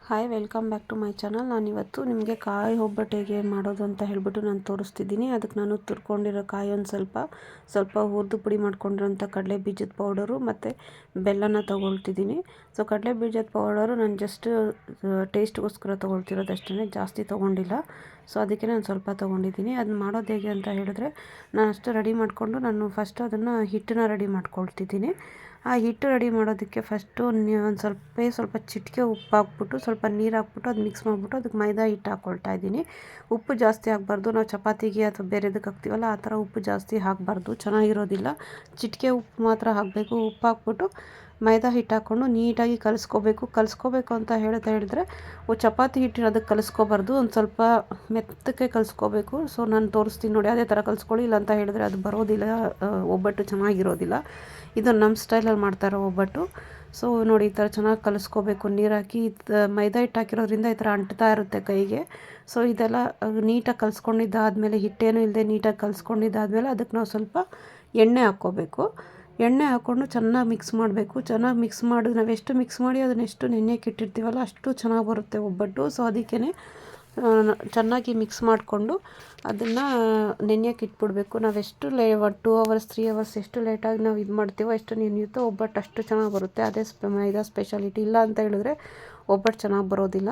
Hi, welcome back to my channel. ನಾನಿವತ್ತು ನಿಮಗೆ ಕಾಯಿ ಒಬ್ಬಟ್ಟು ಹೇಗೆ ಮಾಡೋದು ಅಂತ ಹೇಳ್ಬಿಟ್ಟು ನಾನು ತೋರಿಸ್ತಿದ್ದೀನಿ. ಅದಕ್ಕೆ ನಾನು ತುರ್ಕೊಂಡಿರೋ ಕಾಯಿ ಒಂದು ಸ್ವಲ್ಪ ಹುರಿದು ಪುಡಿ ಮಾಡ್ಕೊಂಡಿರೋಂಥ ಕಡಲೆ ಬೀಜದ ಪೌಡರು ಮತ್ತು ಬೆಲ್ಲನ ತೊಗೊಳ್ತಿದ್ದೀನಿ. ಸೊ ಕಡಲೆ ಬೀಜದ ಪೌಡರು ನಾನು ಜಸ್ಟ್ ಟೇಸ್ಟ್ಗೋಸ್ಕರ ತೊಗೊಳ್ತಿರೋದು ಅಷ್ಟೇ, ಜಾಸ್ತಿ ತೊಗೊಂಡಿಲ್ಲ. ಸೊ ಅದಕ್ಕೆ ನಾನು ಸ್ವಲ್ಪ ತೊಗೊಂಡಿದ್ದೀನಿ. ಅದನ್ನ ಮಾಡೋದು ಹೇಗೆ ಅಂತ ಹೇಳಿದ್ರೆ, ನಾನು ಅಷ್ಟು ರೆಡಿ ಮಾಡಿಕೊಂಡು ನಾನು ಫಸ್ಟ್ ಅದನ್ನು ಹಿಟ್ಟನ್ನ ರೆಡಿ ಮಾಡ್ಕೊಳ್ತಿದ್ದೀನಿ. ಆ ಹಿಟ್ಟು ರೆಡಿ ಮಾಡೋದಕ್ಕೆ ಫಸ್ಟು ಒಂದು ಸ್ವಲ್ಪ ಚಿಟಿಕೆ ಉಪ್ಪು ಹಾಕ್ಬಿಟ್ಟು ಸ್ವಲ್ಪ ನೀರು ಹಾಕ್ಬಿಟ್ಟು ಅದು ಮಿಕ್ಸ್ ಮಾಡಿಬಿಟ್ಟು ಅದಕ್ಕೆ ಮೈದಾ ಹಿಟ್ಟು ಹಾಕ್ಕೊಳ್ತಾ ಇದ್ದೀನಿ. ಉಪ್ಪು ಜಾಸ್ತಿ ಹಾಕ್ಬಾರ್ದು. ನಾವು ಚಪಾತಿಗೆ ಅಥವಾ ಬೇರೆದಕ್ಕೆ ಹಾಕ್ತೀವಲ್ಲ ಆ ಥರ ಉಪ್ಪು ಜಾಸ್ತಿ ಹಾಕಬಾರ್ದು, ಚೆನ್ನಾಗಿರೋದಿಲ್ಲ. ಚಿಟಿಕೆ ಉಪ್ಪು ಮಾತ್ರ ಹಾಕಬೇಕು. ಉಪ್ಪು ಹಾಕ್ಬಿಟ್ಟು ಮೈದಾ ಹಿಟ್ಟು ಹಾಕ್ಕೊಂಡು ನೀಟಾಗಿ ಕಲಿಸ್ಕೋಬೇಕು ಅಂತ ಹೇಳಿದ್ರೆ ಚಪಾತಿ ಹಿಟ್ಟಿನ ಅದಕ್ಕೆ ಕಲಿಸ್ಕೋಬಾರ್ದು, ಒಂದು ಸ್ವಲ್ಪ ಮೆತ್ತಕ್ಕೆ ಕಲಿಸ್ಕೋಬೇಕು. ಸೊ ನಾನು ತೋರಿಸ್ತೀನಿ ನೋಡಿ, ಅದೇ ಥರ ಕಲಿಸ್ಕೊಳ್ಳಿ. ಇಲ್ಲ ಅಂತ ಹೇಳಿದ್ರೆ ಅದು ಬರೋದಿಲ್ಲ, ಒಬ್ಬಟ್ಟು ಚೆನ್ನಾಗಿರೋದಿಲ್ಲ. ಇದು ನಮ್ಮ ಸ್ಟೈಲಲ್ಲಿ ಮಾಡ್ತಾರೋ ಒಬ್ಬಟ್ಟು. ಸೊ ನೋಡಿ, ಈ ಥರ ಚೆನ್ನಾಗಿ ಕಲಿಸ್ಕೋಬೇಕು. ನೀರು ಹಾಕಿ ಮೈದಾ ಹಿಟ್ಟು ಹಾಕಿರೋದ್ರಿಂದ ಈ ಥರ ಅಂಟ್ತಾ ಇರುತ್ತೆ ಕೈಗೆ. ಸೊ ಇದೆಲ್ಲ ನೀಟಾಗಿ ಕಲಿಸ್ಕೊಂಡಿದ್ದಾದಮೇಲೆ, ಹಿಟ್ಟೇನು ಇಲ್ಲದೆ ನೀಟಾಗಿ ಕಲಿಸ್ಕೊಂಡಿದ್ದಾದಮೇಲೆ ಅದಕ್ಕೆ ನಾವು ಸ್ವಲ್ಪ ಎಣ್ಣೆ ಹಾಕ್ಕೋಬೇಕು. ಎಣ್ಣೆ ಹಾಕ್ಕೊಂಡು ಚೆನ್ನಾಗಿ ಮಿಕ್ಸ್ ಮಾಡಬೇಕು. ಚೆನ್ನಾಗಿ ಮಿಕ್ಸ್ ಮಾಡಿ ನಾವೆಷ್ಟು ಮಿಕ್ಸ್ ಮಾಡಿ ಅದನ್ನೆಷ್ಟು ನೆನೆಯಕ್ಕೆ ಇಟ್ಟಿರ್ತೀವಲ್ಲ ಅಷ್ಟು ಚೆನ್ನಾಗಿ ಬರುತ್ತೆ ಒಬ್ಬಟ್ಟು. ಸೊ ಅದಕ್ಕೇ ಚೆನ್ನಾಗಿ ಮಿಕ್ಸ್ ಮಾಡಿಕೊಂಡು ಅದನ್ನು ನೆನೆಯಕ್ಕೆ ಇಟ್ಬಿಡ್ಬೇಕು. ನಾವೆಷ್ಟು 2 hours 3 hours ಎಷ್ಟು ಲೇಟಾಗಿ ನಾವು ಇದು ಮಾಡ್ತೀವೋ ಎಷ್ಟು ನೆನೆಯುತ್ತೋ ಒಬ್ಬಟ್ಟು ಅಷ್ಟು ಚೆನ್ನಾಗಿ ಬರುತ್ತೆ. ಅದೇ ಮೈದಾ ಸ್ಪೆಷಾಲಿಟಿ. ಇಲ್ಲ ಅಂತ ಹೇಳಿದ್ರೆ ಒಬ್ಬಟ್ಟು ಚೆನ್ನಾಗಿ ಬರೋದಿಲ್ಲ,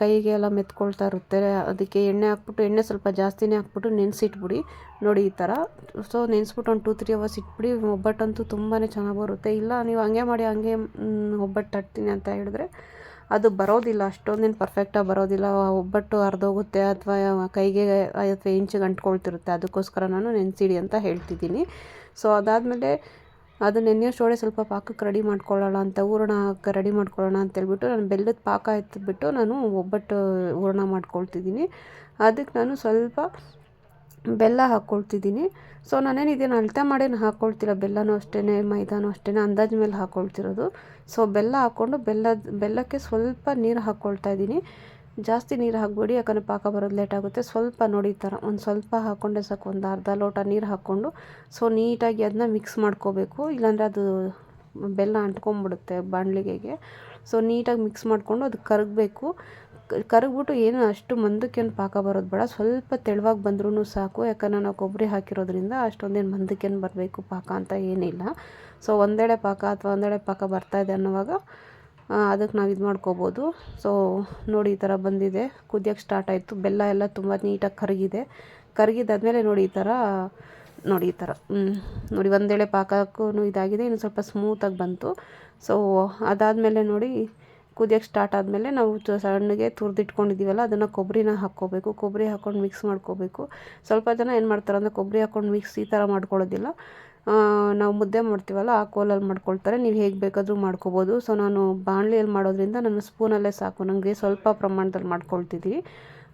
ಕೈಗೆ ಎಲ್ಲ ಮೆತ್ಕೊಳ್ತಾ ಇರುತ್ತೆ. ಅದಕ್ಕೆ ಎಣ್ಣೆ ಹಾಕ್ಬಿಟ್ಟು, ಎಣ್ಣೆ ಸ್ವಲ್ಪ ಜಾಸ್ತಿನೇ ಹಾಕ್ಬಿಟ್ಟು ನೆನೆಸಿಟ್ಬಿಡಿ. ನೋಡಿ ಈ ಥರ. ಸೊ ನೆನೆಸ್ಬಿಟ್ಟು ಒಂದು 2-3 hours ಇಟ್ಬಿಡಿ. ಒಬ್ಬಟ್ಟಂತೂ ತುಂಬಾ ಚೆನ್ನಾಗಿ ಬರುತ್ತೆ. ಇಲ್ಲ ನೀವು ಹಂಗೆ ಮಾಡಿ ಹಂಗೆ ಒಬ್ಬಟ್ಟು ತಟ್ತೀನಿ ಅಂತ ಹೇಳಿದ್ರೆ ಅದು ಬರೋದಿಲ್ಲ, ಅಷ್ಟೊಂದೇನು ಪರ್ಫೆಕ್ಟಾಗಿ ಬರೋದಿಲ್ಲ. ಒಬ್ಬಟ್ಟು ಹರಿದೋಗುತ್ತೆ ಅಥವಾ ಕೈಗೆ ಅಥವಾ ಇಂಚಿಗೆ ಅಂಟ್ಕೊಳ್ತಿರುತ್ತೆ. ಅದಕ್ಕೋಸ್ಕರ ನಾನು ನೆನೆಸಿಡಿ ಅಂತ ಹೇಳ್ತಿದ್ದೀನಿ. ಸೊ ಅದಾದಮೇಲೆ ಅದು ನೆನೆಯೋಷ್ಟೊಳಗೆ ಸ್ವಲ್ಪ ಪಾಕಕ್ಕೆ ರೆಡಿ ಮಾಡ್ಕೊಳ್ಳೋಣ ಅಂತ, ಹೂರಣ ರೆಡಿ ಮಾಡ್ಕೊಳ್ಳೋಣ ಅಂತೇಳ್ಬಿಟ್ಟು ನಾನು ಬೆಲ್ಲದ ಪಾಕ ಎತ್ತಿಬಿಟ್ಟು ನಾನು ಒಬ್ಬಟ್ಟು ಹೂರಣ ಮಾಡ್ಕೊಳ್ತಿದ್ದೀನಿ. ಅದಕ್ಕೆ ನಾನು ಸ್ವಲ್ಪ ಬೆಲ್ಲ ಹಾಕ್ಕೊಳ್ತಿದ್ದೀನಿ. ಸೊ ನಾನೇನಿದೇನು ಅಳತೆ ಮಾಡೇನು ಹಾಕ್ಕೊಳ್ತಿಲ್ಲ, ಬೆಲ್ಲನೂ ಅಷ್ಟೇ ಮೈದಾನೂ ಅಷ್ಟೇ ಅಂದಾಜು ಮೇಲೆ ಹಾಕ್ಕೊಳ್ತಿರೋದು. ಸೊ ಬೆಲ್ಲ ಹಾಕ್ಕೊಂಡು ಬೆಲ್ಲಕ್ಕೆ ಸ್ವಲ್ಪ ನೀರು ಹಾಕ್ಕೊಳ್ತಾ ಇದ್ದೀನಿ. ಜಾಸ್ತಿ ನೀರು ಹಾಕಬೇಡಿ, ಯಾಕಂದರೆ ಪಾಕ ಬರೋದು ಲೇಟ್ ಆಗುತ್ತೆ. ಸ್ವಲ್ಪ ನೋಡಿ ಈ ಥರ ಒಂದು ಸ್ವಲ್ಪ ಹಾಕ್ಕೊಂಡೆ ಸಾಕು, ಒಂದು ಅರ್ಧ ಲೋಟ ನೀರು ಹಾಕ್ಕೊಂಡು ಸೊ ನೀಟಾಗಿ ಅದನ್ನ ಮಿಕ್ಸ್ ಮಾಡ್ಕೋಬೇಕು. ಇಲ್ಲಾಂದರೆ ಅದು ಬೆಲ್ಲ ಅಂಟ್ಕೊಂಡ್ಬಿಡುತ್ತೆ ಬಾಣಲಿಗೆಗೆ. ಸೊ ನೀಟಾಗಿ ಮಿಕ್ಸ್ ಮಾಡಿಕೊಂಡು ಅದು ಕರಗ್ಬಿಟ್ಟು ಏನು ಅಷ್ಟು ಮಂದಕ್ಕೇನು ಪಾಕ ಬರೋದು ಬೇಡ, ಸ್ವಲ್ಪ ತೆಳುವಾಗಿ ಬಂದ್ರೂ ಸಾಕು. ಯಾಕಂದರೆ ನಾವು ಕೊಬ್ಬರಿ ಹಾಕಿರೋದ್ರಿಂದ ಅಷ್ಟೊಂದೇನು ಮಂದಕ್ಕೇನು ಬರಬೇಕು ಪಾಕ ಅಂತ ಏನಿಲ್ಲ. ಸೊ ಒಂದೆಡೆ ಪಾಕ ಬರ್ತಾಯಿದೆ ಅನ್ನೋವಾಗ ಅದಕ್ಕೆ ನಾವು ಇದು ಮಾಡ್ಕೋಬೋದು. ನೋಡಿ ಈ ಥರ ಬಂದಿದೆ, ಕುದಿಯೋಕ್ಕೆ ಸ್ಟಾರ್ಟ್ ಆಯಿತು. ಬೆಲ್ಲ ಎಲ್ಲ ತುಂಬ ನೀಟಾಗಿ ಕರಗಿದಾದ್ಮೇಲೆ ನೋಡಿ ಈ ಥರ ನೋಡಿ ಒಂದೆಳೆ ಪಾಕಕ್ಕೂ ಇದಾಗಿದೆ, ಇನ್ನು ಸ್ವಲ್ಪ ಸ್ಮೂತಾಗಿ ಬಂತು. ಸೊ ಅದಾದಮೇಲೆ ನೋಡಿ ಕುದಿಯೋಕ್ಕೆ ಸ್ಟಾರ್ಟ್ ಆದಮೇಲೆ ನಾವು ಸಣ್ಣಗೆ ತುರಿದಿಟ್ಕೊಂಡಿದ್ದೀವಲ್ಲ ಅದನ್ನು ಕೊಬ್ಬರಿನ ಹಾಕ್ಕೋಬೇಕು. ಕೊಬ್ಬರಿ ಹಾಕ್ಕೊಂಡು ಮಿಕ್ಸ್ ಮಾಡ್ಕೋಬೇಕು. ಸ್ವಲ್ಪ ಜನ ಏನು ಮಾಡ್ತಾರೆ ಅಂದರೆ ಕೊಬ್ಬರಿ ಹಾಕ್ಕೊಂಡು ಮಿಕ್ಸ್ ಈ ಥರ ಮಾಡ್ಕೊಳ್ಳೋದಿಲ್ಲ, ನಾವು ಮುದ್ದೆ ಮಾಡ್ತೀವಲ್ಲ ಆ ಕೋಲಲ್ಲಿ ಮಾಡ್ಕೊಳ್ತಾರೆ. ನೀವು ಹೇಗೆ ಬೇಕಾದರೂ ಮಾಡ್ಕೋಬೋದು. ಸೊ ನಾನು ಬಾಣಲಿಯಲ್ಲಿ ಮಾಡೋದ್ರಿಂದ ನಾನು ಸ್ಪೂನಲ್ಲೇ ಸಾಕು, ನನಗೆ ಸ್ವಲ್ಪ ಪ್ರಮಾಣದಲ್ಲಿ ಮಾಡ್ಕೊಳ್ತಿದ್ದೀನಿ.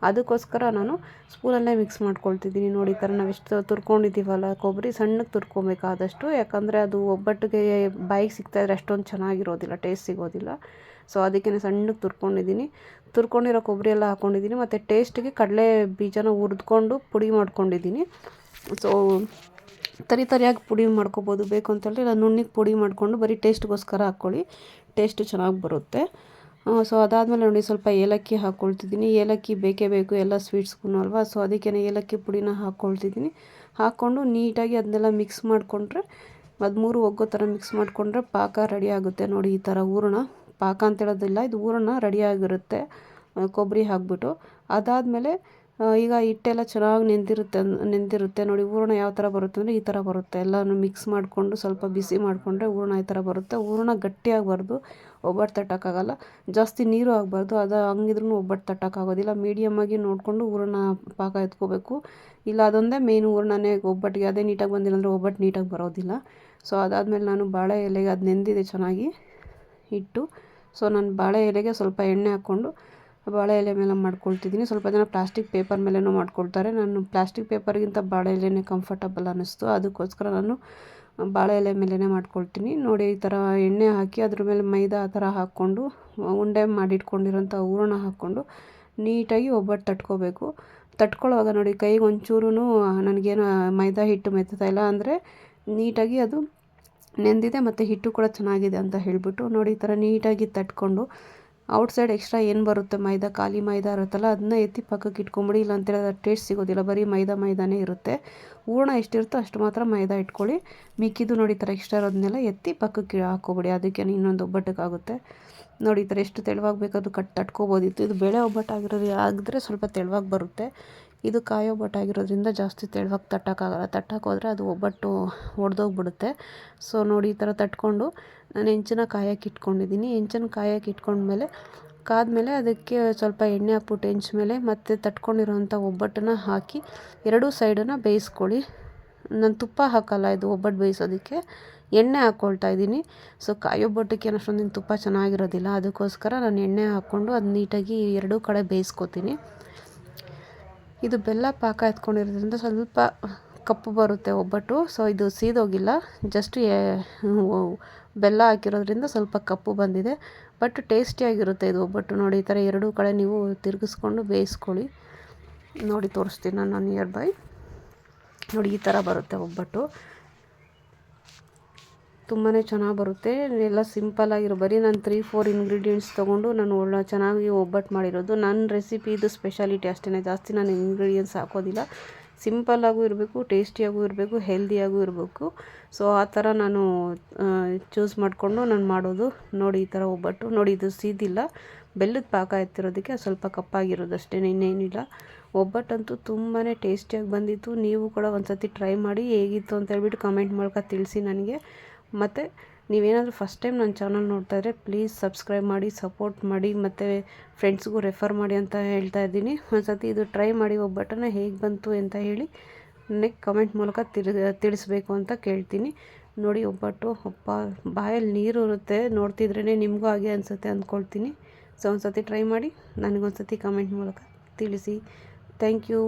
ಅದಕ್ಕೋಸ್ಕರ ನಾನು ಸ್ಪೂನಲ್ಲೇ ಮಿಕ್ಸ್ ಮಾಡ್ಕೊಳ್ತಿದ್ದೀನಿ. ನೋಡಿ ಈ ಥರ ನಾವು ಎಷ್ಟು ತುರ್ಕೊಂಡಿದ್ದೀವಲ್ಲ ಕೊಬ್ಬರಿ, ಸಣ್ಣಗೆ ತುರ್ಕೊಬೇಕಾದಷ್ಟು. ಯಾಕಂದರೆ ಅದು ಒಬ್ಬಟ್ಟಿಗೆ ಬಾಯಿಗೆ ಸಿಗ್ತಾಯಿದ್ರೆ ಅಷ್ಟೊಂದು ಚೆನ್ನಾಗಿರೋದಿಲ್ಲ, ಟೇಸ್ಟ್ ಸಿಗೋದಿಲ್ಲ. ಸೊ ಅದಕ್ಕೆ ಸಣ್ಣಗೆ ತುರ್ಕೊಂಡಿರೋ ಕೊಬ್ಬರಿ ಎಲ್ಲ ಹಾಕ್ಕೊಂಡಿದ್ದೀನಿ. ಮತ್ತು ಟೇಸ್ಟಿಗೆ ಕಡಲೆ ಬೀಜನ ಹುರಿದ್ಕೊಂಡು ಪುಡಿ ಮಾಡ್ಕೊಂಡಿದ್ದೀನಿ. ಸೊ ತರಿಯಾಗಿ ಪುಡಿ ಮಾಡ್ಕೊಬೋದು, ಬೇಕು ಅಂತೇಳಿ ನಾನು ನುಣ್ಣಿಗೆ ಪುಡಿ ಮಾಡಿಕೊಂಡು ಬರೀ ಟೇಸ್ಟ್ಗೋಸ್ಕರ ಹಾಕ್ಕೊಳ್ಳಿ, ಟೇಸ್ಟು ಚೆನ್ನಾಗಿ ಬರುತ್ತೆ. ಸೊ ಅದಾದಮೇಲೆ ನೋಡಿ ಸ್ವಲ್ಪ ಏಲಕ್ಕಿ ಹಾಕ್ಕೊಳ್ತಿದ್ದೀನಿ. ಏಲಕ್ಕಿ ಬೇಕೇ ಬೇಕು ಎಲ್ಲ ಸ್ವೀಟ್ಸ್ಗೂ ಅಲ್ವಾ. ಸೊ ಅದಕ್ಕೆ ಏಲಕ್ಕಿ ಪುಡಿನ ಹಾಕ್ಕೊಂಡು ನೀಟಾಗಿ ಅದನ್ನೆಲ್ಲ ಮಿಕ್ಸ್ ಮಾಡಿಕೊಂಡ್ರೆ, ಅದು 3 ಒಗ್ಗೋ ಥರ ಮಿಕ್ಸ್ ಮಾಡಿಕೊಂಡ್ರೆ ಪಾಕ ರೆಡಿ ಆಗುತ್ತೆ. ನೋಡಿ ಈ ಥರ ಹೂರಣ, ಪಾಕ ಅಂತೇಳೋದಿಲ್ಲ, ಇದು ಹೂರಣ ರೆಡಿಯಾಗಿರುತ್ತೆ ಕೊಬ್ಬರಿ ಹಾಕ್ಬಿಟ್ಟು. ಅದಾದಮೇಲೆ ಈಗ ಹಿಟ್ಟೆಲ್ಲ ಚೆನ್ನಾಗಿ ನೆಂದಿರುತ್ತೆ ನೋಡಿ. ಹೂರಣ ಯಾವ ಥರ ಬರುತ್ತೆ ಅಂದರೆ ಈ ಥರ ಬರುತ್ತೆ. ಎಲ್ಲನೂ ಮಿಕ್ಸ್ ಮಾಡಿಕೊಂಡು ಸ್ವಲ್ಪ ಬಿಸಿ ಮಾಡಿಕೊಂಡ್ರೆ ಹೂರಣ ಈ ಥರ ಬರುತ್ತೆ. ಹೂರಣ ಗಟ್ಟಿಯಾಗಬಾರ್ದು, ಒಬ್ಬಟ್ಟು ತಟ್ಟೋಕ್ಕಾಗಲ್ಲ. ಜಾಸ್ತಿ ನೀರು ಆಗಬಾರ್ದು, ಅದು ಹಂಗಿದ್ರೂ ಒಬ್ಬಟ್ಟು ತಟ್ಟೋಕ್ಕಾಗೋದಿಲ್ಲ. ಮೀಡಿಯಮ್ಮಾಗಿ ನೋಡಿಕೊಂಡು ಹೂರಣ ಪಾಕ ಎತ್ಕೋಬೇಕು. ಇಲ್ಲ ಅದೊಂದೇ ಮೇಯ್ನ್ ಹೂರಣನೇ ಒಬ್ಬಟ್ಟಿಗೆ, ಅದೇ ನೀಟಾಗಿ ಬಂದಿಲ್ಲ ಅಂದರೆ ಒಬ್ಬಟ್ಟು ನೀಟಾಗಿ ಬರೋದಿಲ್ಲ. ಸೊ ಅದಾದಮೇಲೆ ನಾನು ಬಾಳೆ ಎಲೆಗೆ ಅದು ನೆಂದಿದೆ ಚೆನ್ನಾಗಿ ಹಿಟ್ಟು. ಸೊ ನಾನು ಬಾಳೆ ಎಲೆಗೆ ಸ್ವಲ್ಪ ಎಣ್ಣೆ ಹಾಕ್ಕೊಂಡು ಬಾಳೆ ಎಲೆ ಮೇಲೆ ಮಾಡ್ಕೊಳ್ತಿದ್ದೀನಿ. ಸ್ವಲ್ಪ ಜನ ಪ್ಲಾಸ್ಟಿಕ್ ಪೇಪರ್ ಮೇಲೆನೂ ಮಾಡ್ಕೊಳ್ತಾರೆ. ನಾನು ಪ್ಲಾಸ್ಟಿಕ್ ಪೇಪರ್ಗಿಂತ ಬಾಳೆ ಎಲೆನೇ ಕಂಫರ್ಟಬಲ್ ಅನ್ನಿಸ್ತು, ಅದಕ್ಕೋಸ್ಕರ ನಾನು ಬಾಳೆ ಎಲೆ ಮೇಲೇ ಮಾಡ್ಕೊಳ್ತೀನಿ. ನೋಡಿ ಈ ಥರ ಎಣ್ಣೆ ಹಾಕಿ ಅದ್ರ ಮೇಲೆ ಮೈದಾ ಆ ಥರ ಹಾಕ್ಕೊಂಡು ಉಂಡೆ ಮಾಡಿಟ್ಕೊಂಡಿರೋಂಥ ಹೂರಣ ಹಾಕ್ಕೊಂಡು ನೀಟಾಗಿ ಒಬ್ಬಟ್ಟು ತಟ್ಕೊಳ್ಳೋವಾಗ ನೋಡಿ ಕೈಗೆ ಒಂಚೂರು ನನಗೇನು ಮೈದಾ ಹಿಟ್ಟು ಮೆತ್ತಾ ಇಲ್ಲ, ಅಂದರೆ ನೀಟಾಗಿ ಅದು ನೆಂದಿದೆ ಮತ್ತು ಹಿಟ್ಟು ಕೂಡ ಚೆನ್ನಾಗಿದೆ ಅಂತ ಹೇಳಿಬಿಟ್ಟು ನೋಡಿ ಈ ಥರ ನೀಟಾಗಿ ತಟ್ಕೊಂಡು ಔಟ್ಸೈಡ್ ಎಕ್ಸ್ಟ್ರಾ ಏನು ಬರುತ್ತೆ ಮೈದಾ, ಖಾಲಿ ಮೈದಾ ಇರುತ್ತಲ್ಲ ಅದನ್ನ ಎತ್ತಿ ಪಕ್ಕಕ್ಕೆ ಇಟ್ಕೊಂಬಿಡಿ. ಇಲ್ಲಾಂತೇಳಿ ಅದು ಟೇಸ್ಟ್ ಸಿಗೋದಿಲ್ಲ, ಬರೀ ಮೈದಾನೇ ಇರುತ್ತೆ. ಹೂರಣ ಎಷ್ಟಿರುತ್ತೋ ಅಷ್ಟು ಮಾತ್ರ ಮೈದಾ ಇಟ್ಕೊಳ್ಳಿ. ಮಿಕ್ಕಿದ್ದು ನೋಡಿ ಈ ಥರ ಎಕ್ಸ್ಟ್ರಾ ಇರೋದನ್ನೆಲ್ಲ ಎತ್ತಿ ಪಕ್ಕಕ್ಕೆ ಹಾಕ್ಕೊಬಿಡಿ. ಅದಕ್ಕೆ ಇನ್ನೊಂದು ಒಬ್ಬಟ್ಟಕ್ಕಾಗುತ್ತೆ. ನೋಡಿ ಈ ಥರ ಎಷ್ಟು ತೆಳುವಾಗಿ ಬೇಕಾದ್ರೂ ತಟ್ಕೊಬೋದಿತ್ತು. ಇದು ಬೇಳೆ ಆಗಿದ್ರೆ ಸ್ವಲ್ಪ ತೆಳುವಾಗಿ ಬರುತ್ತೆ. ಇದು ಕಾಯಿ ಒಬ್ಬಟ್ಟಾಗಿರೋದ್ರಿಂದ ಜಾಸ್ತಿ ತೆಳುವಾಗಿ ತಟ್ಟೋಕ್ಕಾಗಲ್ಲ. ಹೋದರೆ ಅದು ಒಬ್ಬಟ್ಟು ಒಡೆದೋಗ್ಬಿಡುತ್ತೆ. ಸೊ ನೋಡಿ ಈ ಥರ ತಟ್ಕೊಂಡು ನಾನು ಹೆಂಚನ್ನ ಕಾಯಕ್ಕೆ ಇಟ್ಕೊಂಡಿದ್ದೀನಿ. ಹೆಂಚನ್ನ ಕಾಯಕ್ಕೆ ಇಟ್ಕೊಂಡ್ಮೇಲೆ ಕಾದ್ಮೇಲೆ ಅದಕ್ಕೆ ಸ್ವಲ್ಪ ಎಣ್ಣೆ ಹಾಕ್ಬಿಟ್ಟು ಹೆಂಚ ಮೇಲೆ ಮತ್ತು ತಟ್ಕೊಂಡಿರೋಂಥ ಒಬ್ಬಟ್ಟನ್ನ ಹಾಕಿ ಎರಡೂ ಸೈಡನ್ನು ಬೇಯಿಸ್ಕೊಳ್ಳಿ. ನಾನು ತುಪ್ಪ ಹಾಕಲ್ಲ, ಇದು ಒಬ್ಬಟ್ಟು ಬೇಯಿಸೋದಕ್ಕೆ ಎಣ್ಣೆ ಹಾಕ್ಕೊಳ್ತಾ ಇದ್ದೀನಿ. ಸೊ ಕಾಯಿ ಒಬ್ಬಟ್ಟಕ್ಕೆ ಅಷ್ಟೊಂದಿನ ತುಪ್ಪ ಚೆನ್ನಾಗಿರೋದಿಲ್ಲ, ಅದಕ್ಕೋಸ್ಕರ ನಾನು ಎಣ್ಣೆ ಹಾಕ್ಕೊಂಡು ಅದು ನೀಟಾಗಿ ಎರಡೂ ಕಡೆ ಬೇಯಿಸ್ಕೊತೀನಿ. ಇದು ಬೆಲ್ಲ ಪಾಕ ಎತ್ಕೊಂಡಿರೋದ್ರಿಂದ ಸ್ವಲ್ಪ ಕಪ್ಪು ಬರುತ್ತೆ ಒಬ್ಬಟ್ಟು. ಸೊ ಇದು ಸೀದೋಗಿಲ್ಲ, ಜಸ್ಟ್ ಬೆಲ್ಲ ಹಾಕಿರೋದ್ರಿಂದ ಸ್ವಲ್ಪ ಕಪ್ಪು ಬಂದಿದೆ, ಬಟ್ ಟೇಸ್ಟಿಯಾಗಿರುತ್ತೆ ಇದು ಒಬ್ಬಟ್ಟು. ನೋಡಿ ಈ ಥರ ಎರಡೂ ಕಡೆ ನೀವು ತಿರುಗಿಸ್ಕೊಂಡು ಬೇಯಿಸ್ಕೊಳ್ಳಿ. ನೋಡಿ ತೋರಿಸ್ತೀನಿ ನಾನು ನಿಯರ್ ಬೈ. ನೋಡಿ ಈ ಥರ ಬರುತ್ತೆ ಒಬ್ಬಟ್ಟು, ತುಂಬಾ ಚೆನ್ನಾಗಿ ಬರುತ್ತೆ. ಎಲ್ಲ ಸಿಂಪಲ್ಲಾಗಿರೋ ಬರೀ ನಾನು 3-4 ಇಂಗ್ರೀಡಿಯೆಂಟ್ಸ್ ತೊಗೊಂಡು ನಾನು ಚೆನ್ನಾಗಿ ಒಬ್ಬಟ್ಟು ಮಾಡಿರೋದು. ನನ್ನ ರೆಸಿಪಿ ಇದು ಸ್ಪೆಷಾಲಿಟಿ ಅಷ್ಟೇ, ಜಾಸ್ತಿ ನಾನು ಇಂಗ್ರೀಡಿಯೆಂಟ್ಸ್ ಹಾಕೋದಿಲ್ಲ. ಸಿಂಪಲ್ಲಾಗೂ ಇರಬೇಕು, ಟೇಸ್ಟಿಯಾಗೂ ಇರಬೇಕು, ಹೆಲ್ದಿಯಾಗೂ ಇರಬೇಕು. ಸೊ ಆ ಥರ ನಾನು ಚೂಸ್ ಮಾಡಿಕೊಂಡು ನಾನು ಮಾಡೋದು. ನೋಡಿ ಈ ಥರ ಒಬ್ಬಟ್ಟು. ನೋಡಿ ಇದು ಸೀದಿಲ್ಲ, ಬೆಲ್ಲದ ಪಾಕ ಎತ್ತಿರೋದಕ್ಕೆ ಸ್ವಲ್ಪ ಕಪ್ಪಾಗಿರೋದು ಅಷ್ಟೇ, ಇನ್ನೇನಿಲ್ಲ. ಒಬ್ಬಟ್ಟಂತೂ ತುಂಬಾ ಟೇಸ್ಟಿಯಾಗಿ ಬಂದಿತ್ತು. ನೀವು ಕೂಡ ಒಂದು ಸತಿ ಟ್ರೈ ಮಾಡಿ ಹೇಗಿತ್ತು ಅಂತ ಹೇಳ್ಬಿಟ್ಟು ಕಮೆಂಟ್ ಮೂಲಕ ತಿಳಿಸಿ ನನಗೆ. ಮತ್ತು ನೀವೇನಾದರೂ ಫಸ್ಟ್ ಟೈಮ್ ನನ್ನ ಚಾನಲ್ ನೋಡ್ತಾ ಇದ್ದರೆ ಪ್ಲೀಸ್ ಸಬ್ಸ್ಕ್ರೈಬ್ ಮಾಡಿ, ಸಪೋರ್ಟ್ ಮಾಡಿ, ಮತ್ತು ಫ್ರೆಂಡ್ಸ್ಗೂ ರೆಫರ್ ಮಾಡಿ ಅಂತ ಹೇಳ್ತಾ ಇದ್ದೀನಿ. ಒಂದು ಸತಿ ಇದು ಟ್ರೈ ಮಾಡಿ ಒಬ್ಬಟ್ಟನ್ನು ಹೇಗೆ ಬಂತು ಅಂತ ಹೇಳಿ ನನಗೆ ಕಮೆಂಟ್ ಮೂಲಕ ತಿಳಿಸ್ಬೇಕು ಅಂತ ಕೇಳ್ತೀನಿ. ನೋಡಿ ಒಬ್ಬಟ್ಟು ಅಪ್ಪ ಬಾಯಲ್ಲಿ ನೀರು ಇರುತ್ತೆ, ನೋಡ್ತಿದ್ರೇ ನಿಮಗೂ ಹಾಗೆ ಅನಿಸುತ್ತೆ ಅಂದ್ಕೊಳ್ತೀನಿ. ಸೊ ಒಂದು ಸತಿ ಟ್ರೈ ಮಾಡಿ ನನಗೊಂದು ಸತಿ ಕಮೆಂಟ್ ಮೂಲಕ ತಿಳಿಸಿ. Thank you.